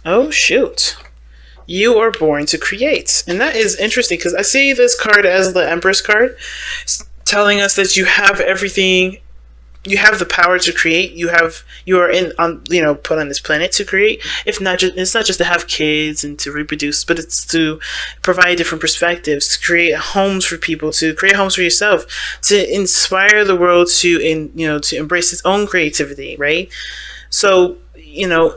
Oh, shoot. You are born to create. And that is interesting because I see this card as the Empress card, telling us that you have everything. You have the power to create. You are in on put on this planet to create. If not just It's not just to have kids and to reproduce, but it's to provide different perspectives, to create homes for people, to create homes for yourself, to inspire the world to embrace its own creativity, right? So,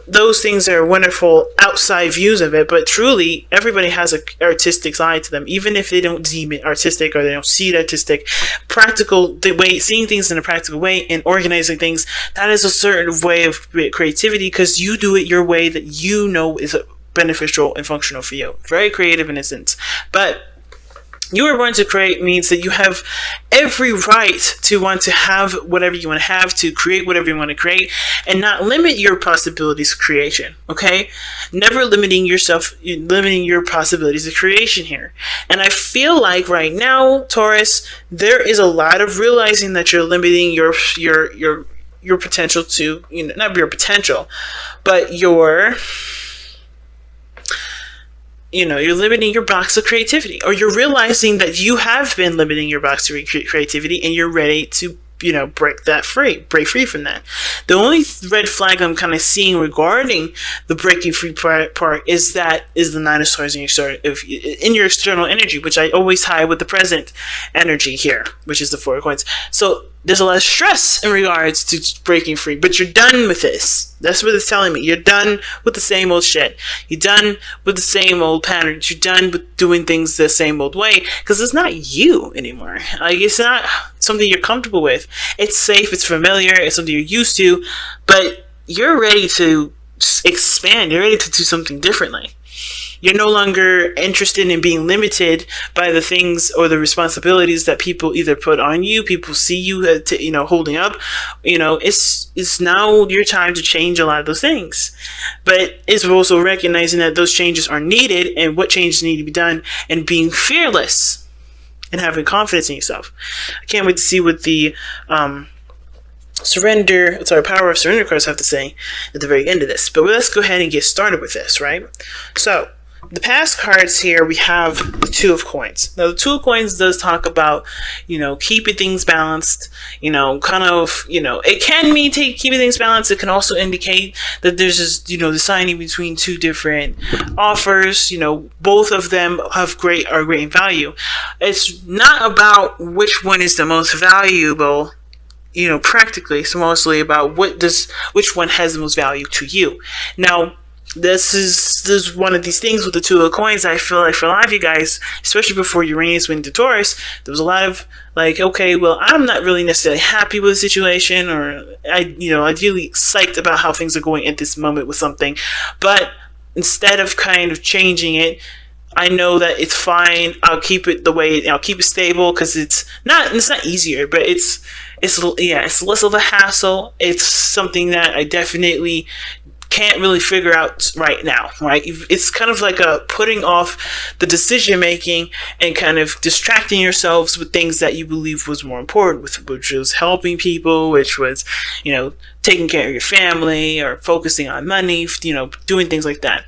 those things are wonderful outside views of it, but truly, everybody has an artistic side to them, even if they don't deem it artistic or they don't see it artistic. Practical, the way, seeing things in a practical way and organizing things, that is a certain way of creativity because you do it your way that you know is beneficial and functional for you. Very creative in a sense. But you were born to create means that you have every right to want to have whatever you want to have, to create whatever you want to create, and not limit your possibilities of creation, okay? Never limiting yourself, limiting your possibilities of creation here. And I feel like right now, Taurus, there is a lot of realizing that you're limiting your potential to, not your potential, but you're limiting your box of creativity, or you're realizing that you have been limiting your box of creativity and you're ready to, break free from that. The only red flag I'm kind of seeing regarding the breaking free part is the Nine of Swords in your external energy, which I always tie with the present energy here, which is the Four of Coins. So there's a lot of stress in regards to breaking free, but you're done with this. That's what it's telling me. You're done with the same old shit. You're done with the same old patterns. You're done with doing things the same old way because it's not you anymore. Like, it's not something you're comfortable with. It's safe. It's familiar. It's something you're used to, but you're ready to expand. You're ready to do something differently. You're no longer interested in being limited by the things or the responsibilities that people either put on you, people see you, holding up. It's now your time to change a lot of those things. But it's also recognizing that those changes are needed and what changes need to be done, and being fearless and having confidence in yourself. I can't wait to see what the power of surrender cards have to say at the very end of this. But let's go ahead and get started with this, right? So, the past cards here, we have the Two of Coins. Now, the Two of Coins does talk about, keeping things balanced, it can mean keeping things balanced. It can also indicate that there's this, deciding between two different offers. Both of them are great in value. It's not about which one is the most valuable, practically. It's mostly about which one has the most value to you. Now, this is one of these things with the Two of Coins. I feel like for a lot of you guys, especially before Uranus went into Taurus, there was a lot of like, okay, well, I'm not really necessarily happy with the situation, or ideally psyched about how things are going at this moment with something. But instead of kind of changing it, I know that it's fine. I'll keep it I'll keep it stable because it's not easier, but it's less of a hassle. It's something that I definitely can't really figure out right now, right? It's kind of like a putting off the decision making and kind of distracting yourselves with things that you believe was more important, which was helping people, which was, taking care of your family or focusing on money, doing things like that.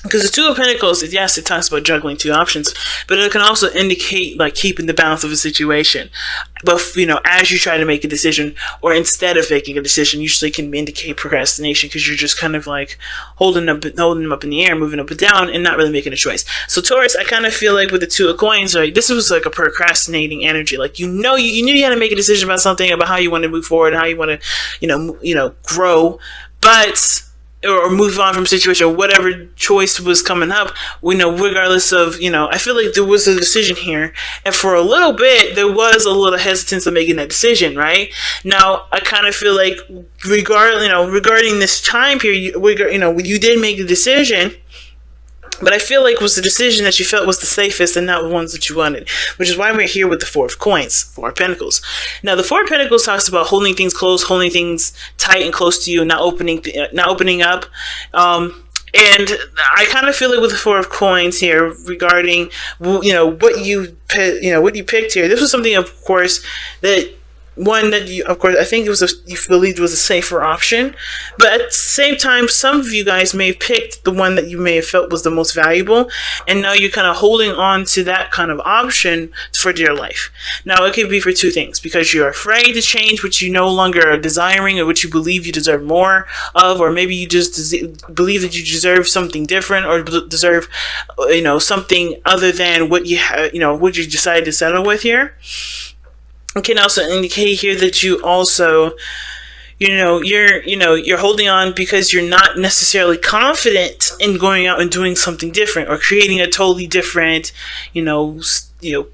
Because the Two of Pentacles, yes, it talks about juggling two options, but it can also indicate like keeping the balance of a situation. But as you try to make a decision, or instead of making a decision, usually can indicate procrastination because you're just kind of like holding them up in the air, moving up and down, and not really making a choice. So Taurus, I kind of feel like with the Two of Coins, like this was like a procrastinating energy. Like you knew you had to make a decision about something, about how you want to move forward, how you want to grow, but or move on from situation, or whatever choice was coming up, regardless of, I feel like there was a decision here, and for a little bit, there was a little hesitance of making that decision, right? Now, I kind of feel like, regarding this time period, you did make a decision, but I feel like it was the decision that you felt was the safest and not the ones that you wanted, which is why we're here with the Four of Coins, Four of Pentacles. Now, the Four of Pentacles talks about holding things close, holding things tight and close to you, not opening up. And I kind of feel it with the Four of Coins here regarding, what you picked here. This was something, of course, that one that you, of course, I think it was you believed was a safer option, but at the same time, some of you guys may have picked the one that you may have felt was the most valuable, and now you're kind of holding on to that kind of option for dear life. Now, it could be for two things: because you're afraid to change what you no longer are desiring, or what you believe you deserve more of, or maybe you just believe that you deserve something different, or deserve, something other than what you what you decided to settle with here. It can also indicate here that you also, you're holding on because you're not necessarily confident in going out and doing something different, or creating a totally different,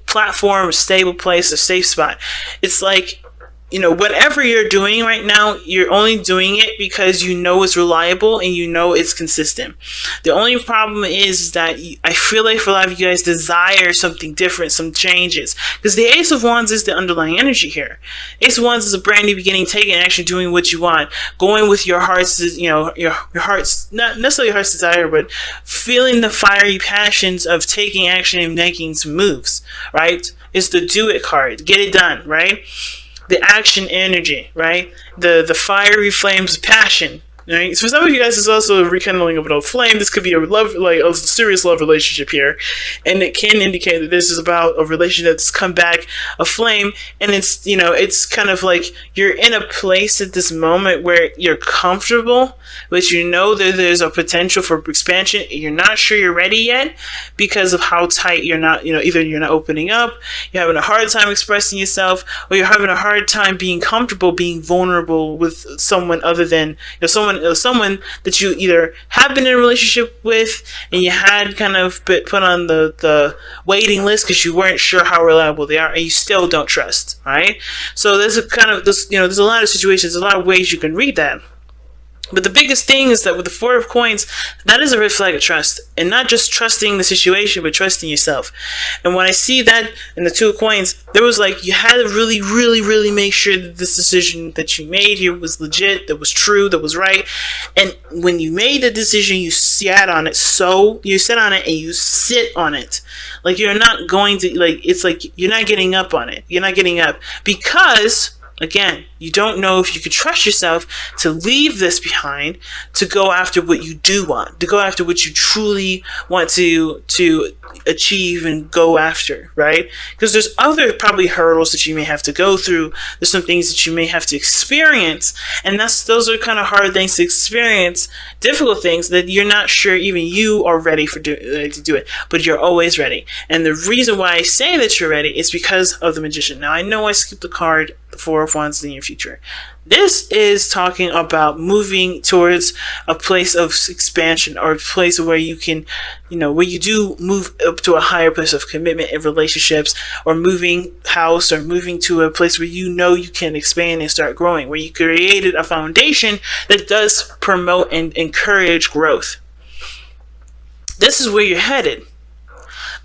platform, a stable place, a safe spot. It's like, whatever you're doing right now, you're only doing it because you know it's reliable and you know it's consistent. The only problem is that I feel like for a lot of you guys desire something different, some changes. Because the Ace of Wands is the underlying energy here. Ace of Wands is a brand new beginning, taking action, doing what you want, going with your heart's, your heart's, not necessarily your heart's desire, but feeling the fiery passions of taking action and making some moves, right? It's the do it card. Get it done, right? The action energy, right? The fiery flames of passion, right? So for some of you guys, it's also a rekindling of an old flame. This could be a love, like a serious love relationship here, and it can indicate that this is about a relationship that's come back aflame. And it's, it's kind of like you're in a place at this moment where you're comfortable, but you know that there's a potential for expansion. You're not sure you're ready yet because of how tight you're not. Either you're not opening up, you're having a hard time expressing yourself, or you're having a hard time being comfortable, being vulnerable with someone other than someone that you either have been in a relationship with and you had kind of put on the waiting list because you weren't sure how reliable they are, and you still don't trust, right? So there's there's a lot of situations, a lot of ways you can read that. But the biggest thing is that with the Four of Coins, that is a red flag of trust. And not just trusting the situation, but trusting yourself. And when I see that in the Two of Coins, there was like, you had to really, really, really make sure that this decision that you made here was legit, that was true, that was right. And when you made the decision, you sat on it. So you sit on it and you sit on it. Like you're not going to, it's like you're not getting up on it. You're not getting up because, again, you don't know if you could trust yourself to leave this behind, to go after what you do want, to go after what you truly want to achieve and go after, right? Because there's other probably hurdles that you may have to go through. There's some things that you may have to experience, and those are kind of hard things to experience, difficult things that you're not sure even you are ready to do it, but you're always ready. And the reason why I say that you're ready is because of the Magician. Now, I know I skipped the card, the Four of Wands in your future. This is talking about moving towards a place of expansion, or a place where you can, where you do move up to a higher place of commitment in relationships, or moving house, or moving to a place where you can expand and start growing, where you created a foundation that does promote and encourage growth. This is where you're headed.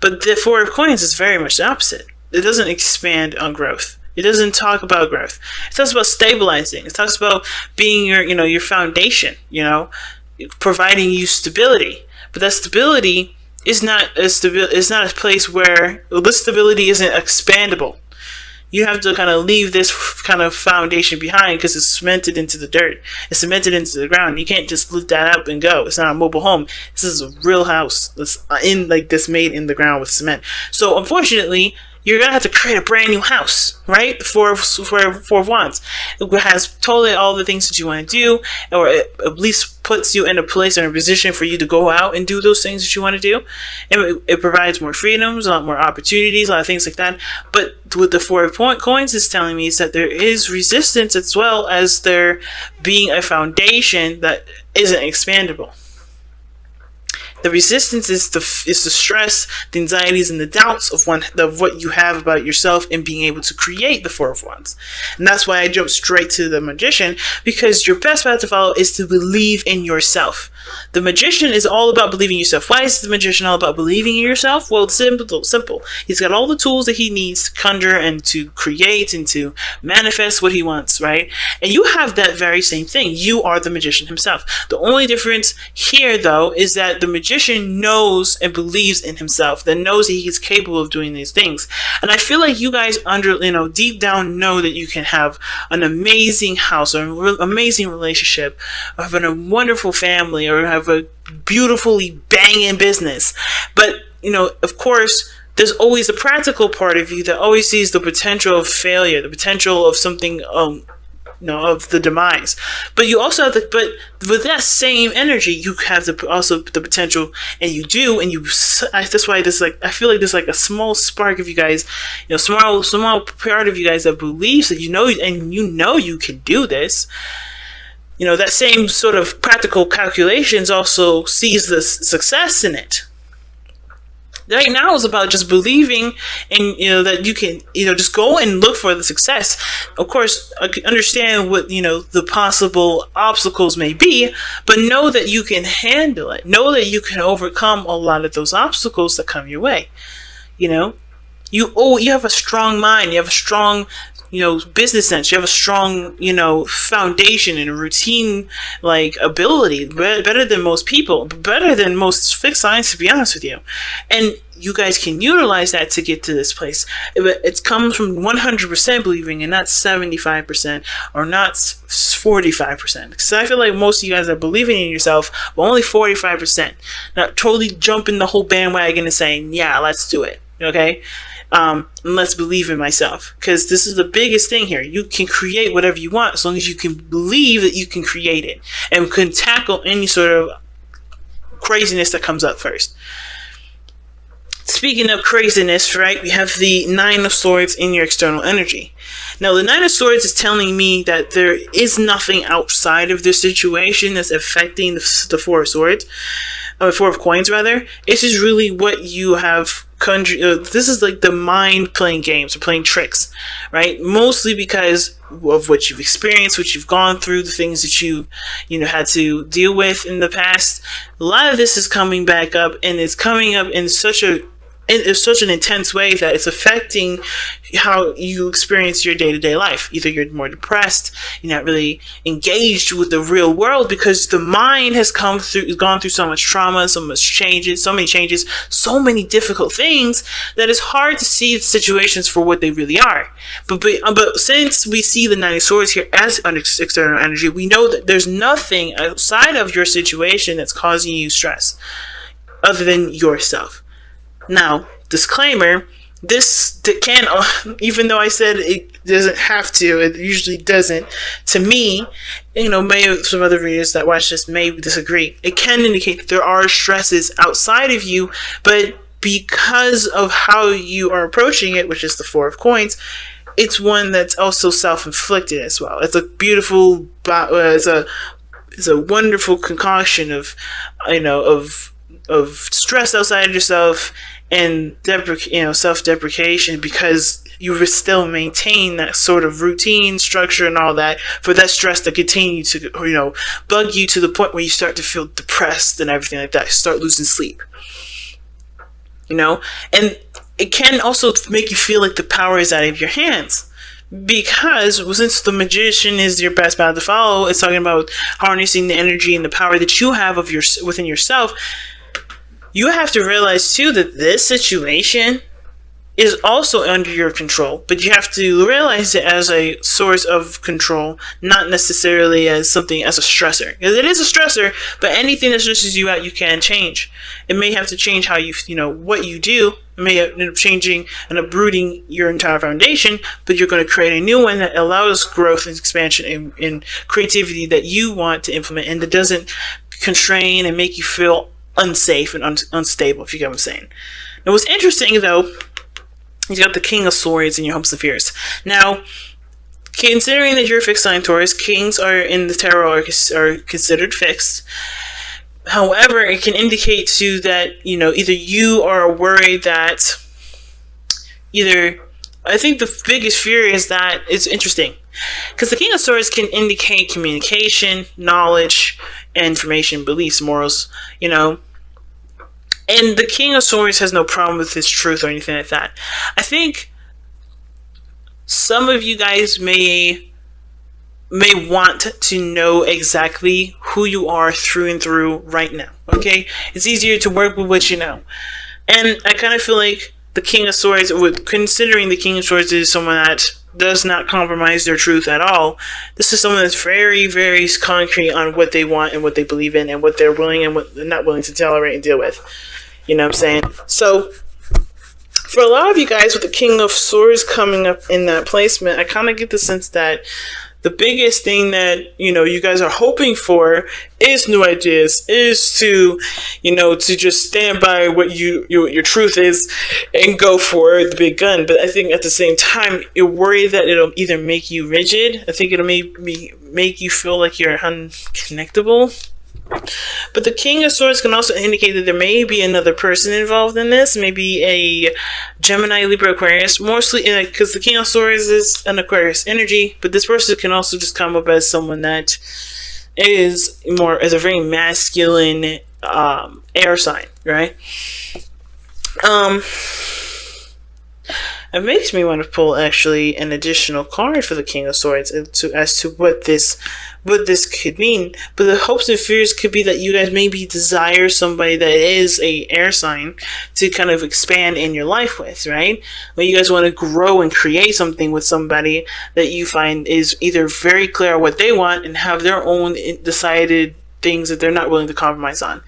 But the Four of Coins is very much the opposite. It doesn't expand on growth. It doesn't talk about growth. It talks about stabilizing. It talks about being your foundation, providing you stability. But that stability is not a place where this stability isn't expandable. You have to kind of leave this kind of foundation behind because it's cemented into the dirt. It's cemented into the ground. You can't just lift that up and go. It's not a mobile home. This is a real house that's made in the ground with cement. So unfortunately, you're going to have to create a brand new house, right? Four of Wands. It has totally all the things that you want to do, or it at least puts you in a place or a position for you to go out and do those things that you want to do. And it provides more freedoms, a lot more opportunities, a lot of things like that. But what the Four of Coins is telling me is that there is resistance, as well as there being a foundation that isn't expandable. The resistance is the stress, the anxieties, and the doubts of what you have about yourself and being able to create the Four of Wands. And that's why I jumped straight to the Magician, because your best path to follow is to believe in yourself. The Magician is all about believing in yourself. Why is the Magician all about believing in yourself? Well, it's simple. He's got all the tools that he needs to conjure and to create and to manifest what he wants, right? And you have that very same thing. You are the Magician himself. The only difference here, though, is that the Magician magician knows and believes in himself, that knows that he's capable of doing these things. And I feel like you guys deep down know that you can have an amazing house or an amazing relationship, or have a wonderful family, or have a beautifully banging business. But, of course, there's always a practical part of you that always sees the potential of failure, the potential of something, of the demise. But you also have but with that same energy, you have also the potential, and you do, and that's why I feel like there's like a small spark of you guys, small part of you guys that believes that you can do this. That same sort of practical calculations also sees the success in it. Right now is about just believing and that you can just go and look for the success. Of course, I can understand what the possible obstacles may be, but know that you can handle it. Know that you can overcome a lot of those obstacles that come your way. You have a strong mind. You have a strong business sense. You have a strong, foundation and a routine ability, better than most people, better than most fixed signs, to be honest with you. And you guys can utilize that to get to this place. It comes from 100% believing and not 75% or not 45%. Because I feel like most of you guys are believing in yourself, but only 45%. Not totally jumping the whole bandwagon and saying, yeah, let's do it. Okay? And let's believe in myself, because this is the biggest thing here. You can create whatever you want as long as you can believe that you can create it and can tackle any sort of craziness that comes up first. Speaking of craziness, right, we have the Nine of Swords in your external energy. Now, the Nine of Swords is telling me that there is nothing outside of this situation that's affecting the Four of Swords. Four of Coins, rather. It's just really what you have this is like the mind playing games or playing tricks, right? Mostly because of what you've experienced, what you've gone through, the things that you had to deal with in the past. A lot of this is coming back up, and it's coming up in such an intense way that it's affecting how you experience your day-to-day life. Either you're more depressed, you're not really engaged with the real world because the mind has gone through so much trauma, so many changes, so many difficult things that it's hard to see situations for what they really are. But since we see the Nine of Swords here as an external energy, we know that there's nothing outside of your situation that's causing you stress other than yourself. Now, disclaimer, this can, even though I said it doesn't have to, it usually doesn't, to me, maybe some other readers that watch this may disagree. It can indicate that there are stresses outside of you, but because of how you are approaching it, which is the Four of Coins, it's one that's also self-inflicted as well. It's a beautiful, it's a wonderful concoction of stress outside of yourself and self-deprecation, because you still maintain that sort of routine, structure, and all that for that stress to continue to bug you to the point where you start to feel depressed and everything like that. You start losing sleep. And it can also make you feel like the power is out of your hands. Because since the Magician is your best path to follow, it's talking about harnessing the energy and the power that you have within yourself. You have to realize too that this situation is also under your control, but you have to realize it as a source of control, not necessarily as something as a stressor. Because it is a stressor, but anything that stresses you out, you can change. It may have to change how what you do. It may end up changing and uprooting your entire foundation, but you're going to create a new one that allows growth and expansion and creativity that you want to implement, and that doesn't constrain and make you feel unsafe and unstable, if you get what I'm saying. Now, what's interesting, though, you got the King of Swords in your hopes and fears. Now, considering that you're a fixed sign Taurus, kings in the tarot are considered fixed. However, it can indicate to that, either you are worried that I think the biggest fear is that it's interesting. Because the King of Swords can indicate communication, knowledge, information, beliefs, morals, And the King of Swords has no problem with his truth or anything like that. I think some of you guys may may want to know exactly who you are through and through right now. Okay? It's easier to work with what you know. And I kind of feel like the King of Swords, considering the King of Swords is someone that does not compromise their truth at all, this is someone that's very, very concrete on what they want and what they believe in and what they're willing and what they're not willing to tolerate and deal with. You know what I'm saying? So, for a lot of you guys with the King of Swords coming up in that placement, I kind of get the sense that the biggest thing that, you guys are hoping for is new ideas, is to, to just stand by what your truth is and go for the big gun. But I think at the same time, you're worried that it'll either make you rigid. I think it'll make you feel like you're unconnectable. But the King of Swords can also indicate that there may be another person involved in this, maybe a Gemini, Libra, Aquarius, mostly because the King of Swords is an Aquarius energy, but this person can also just come up as someone that is as a very masculine air sign, right? It makes me want to pull actually an additional card for the King of Swords as to what this could mean. But the hopes and fears could be that you guys maybe desire somebody that is a air sign to kind of expand in your life with, right? When you guys want to grow and create something with somebody that you find is either very clear what they want and have their own decided things that they're not willing to compromise on.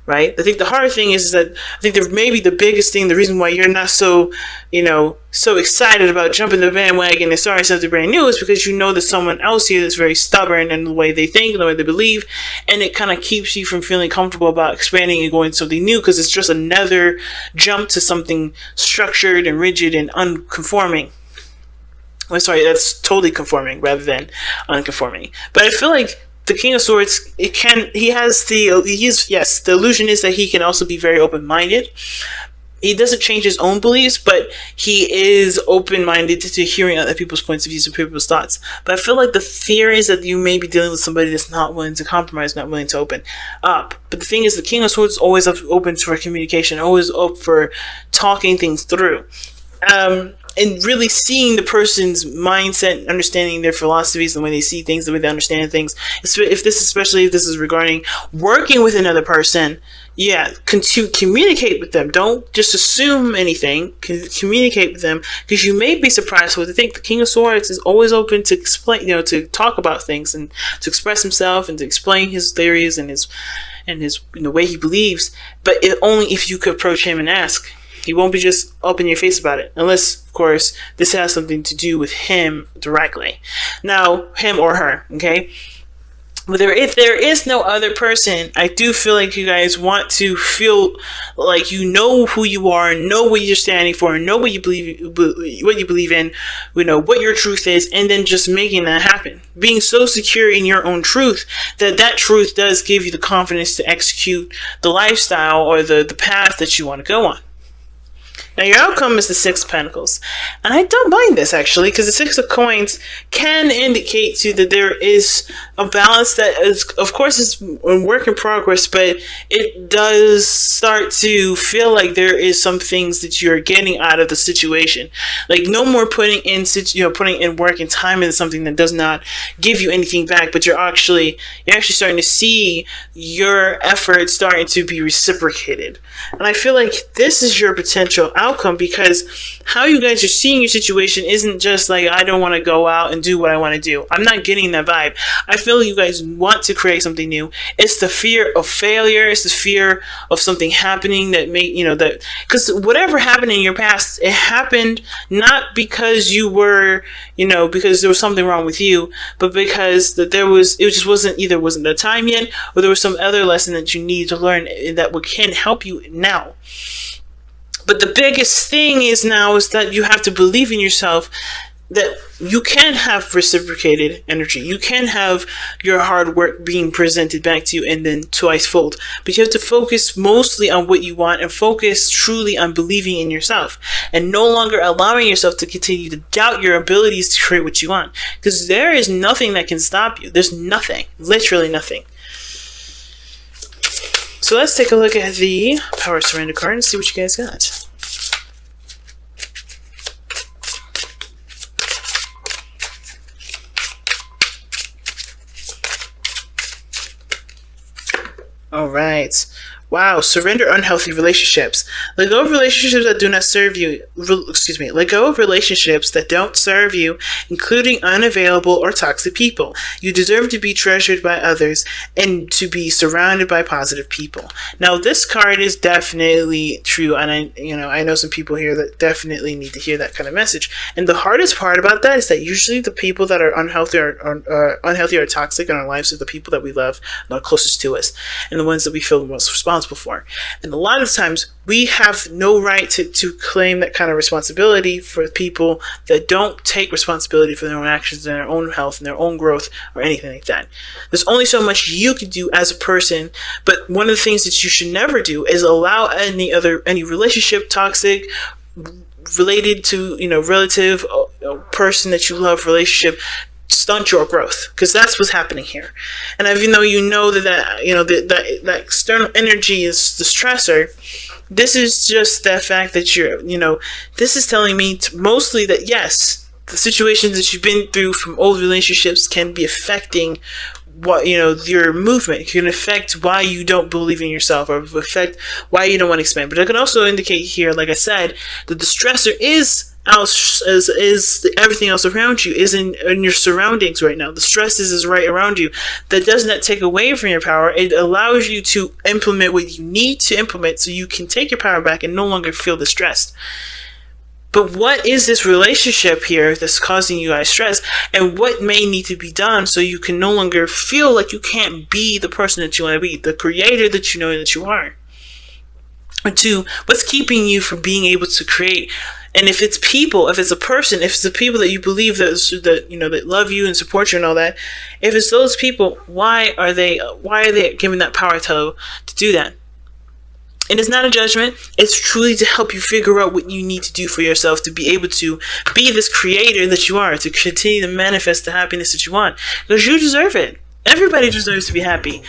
Right? I think the hard thing is that I think that maybe the biggest thing, the reason why you're not so, so excited about jumping the bandwagon and starting something brand new is because you know there's someone else here that's very stubborn in the way they think and the way they believe, and it kind of keeps you from feeling comfortable about expanding and going to something new because it's just another jump to something structured and rigid and unconforming. I'm sorry, that's totally conforming rather than unconforming. But I feel like the King of Swords, the illusion is that he can also be very open-minded. He doesn't change his own beliefs, but he is open-minded to hearing other people's points of view and people's thoughts. But I feel like the fear is that you may be dealing with somebody that's not willing to compromise, not willing to open up. But the thing is, the King of Swords is always open for communication, always up for talking things through. And really seeing the person's mindset, understanding their philosophies, the way they see things, the way they understand things. Especially if this is regarding working with another person, to communicate with them. Don't just assume anything. Communicate with them, because you may be surprised what they think. The King of Swords is always open to explain, to talk about things and to express himself and to explain his theories and his way he believes. But only if you could approach him and ask. He won't be just up in your face about it, unless, of course, this has something to do with him directly. Now, him or her, okay? But if there is no other person, I do feel like you guys want to feel like you know who you are, know what you're standing for, know what you believe in, what your truth is, and then just making that happen. Being so secure in your own truth that truth does give you the confidence to execute the lifestyle or the path that you want to go on. Now, your outcome is the Six of Pentacles. And I don't mind this, actually, because the Six of Coins can indicate to you that there is a balance that is, of course, is a work in progress, but it does start to feel like there is some things that you're getting out of the situation. Like, no more putting in work and time into something that does not give you anything back, but you're actually starting to see your efforts starting to be reciprocated. And I feel like this is your potential outcome, because how you guys are seeing your situation isn't just like, I don't want to go out and do what I want to do. I'm not getting that vibe. I feel you guys want to create something new. It's the fear of failure. It's the fear of something happening that because whatever happened in your past, it happened not because you were, because there was something wrong with you, but because it just wasn't the time yet, or there was some other lesson that you need to learn that can help you now. But the biggest thing is that you have to believe in yourself, that you can have reciprocated energy. You can have your hard work being presented back to you and then twice-fold. But you have to focus mostly on what you want and focus truly on believing in yourself and no longer allowing yourself to continue to doubt your abilities to create what you want. Because there is nothing that can stop you. There's nothing. Literally nothing. So let's take a look at the Power Surrender card and see what you guys got. All right. Wow. Surrender unhealthy relationships. Let go of relationships that do not serve you. Excuse me. Let go of relationships that don't serve you, including unavailable or toxic people. You deserve to be treasured by others and to be surrounded by positive people. Now, this card is definitely true, and I know some people here that definitely need to hear that kind of message. And the hardest part about that is that usually the people that are unhealthy or toxic in our lives are the people that we love and are closest to us, and the ones that we feel the most responsible for. And a lot of times we have no right to claim that kind of responsibility for people that don't take responsibility for their own actions and their own health and their own growth or anything like that. There's only so much you can do as a person, but one of the things that you should never do is allow any relationship, toxic, related to, relative, person that you love, relationship, stunt your growth, because that's what's happening here. And even though that external energy is the stressor, this is just the fact that this is telling me mostly that yes, the situations that you've been through from old relationships can be affecting what your movement. It can affect why you don't believe in yourself, or affect why you don't want to expand. But it can also indicate here, like I said, that the stressor is everything else around you, is in your surroundings right now. The stress is right around you. That does not take away from your power. It allows you to implement what you need to implement so you can take your power back and no longer feel distressed. But what is this relationship here that's causing you guys stress, and what may need to be done so you can no longer feel like you can't be the person that you want to be, the creator that you know that you are? Or two, what's keeping you from being able to create? And if it's people, if it's a person, if it's the people that you believe that love you and support you and all that, if it's those people, why are they giving that power to do that? And it's not a judgment. It's truly to help you figure out what you need to do for yourself to be able to be this creator that you are, to continue to manifest the happiness that you want, because you deserve it. Everybody deserves to be happy.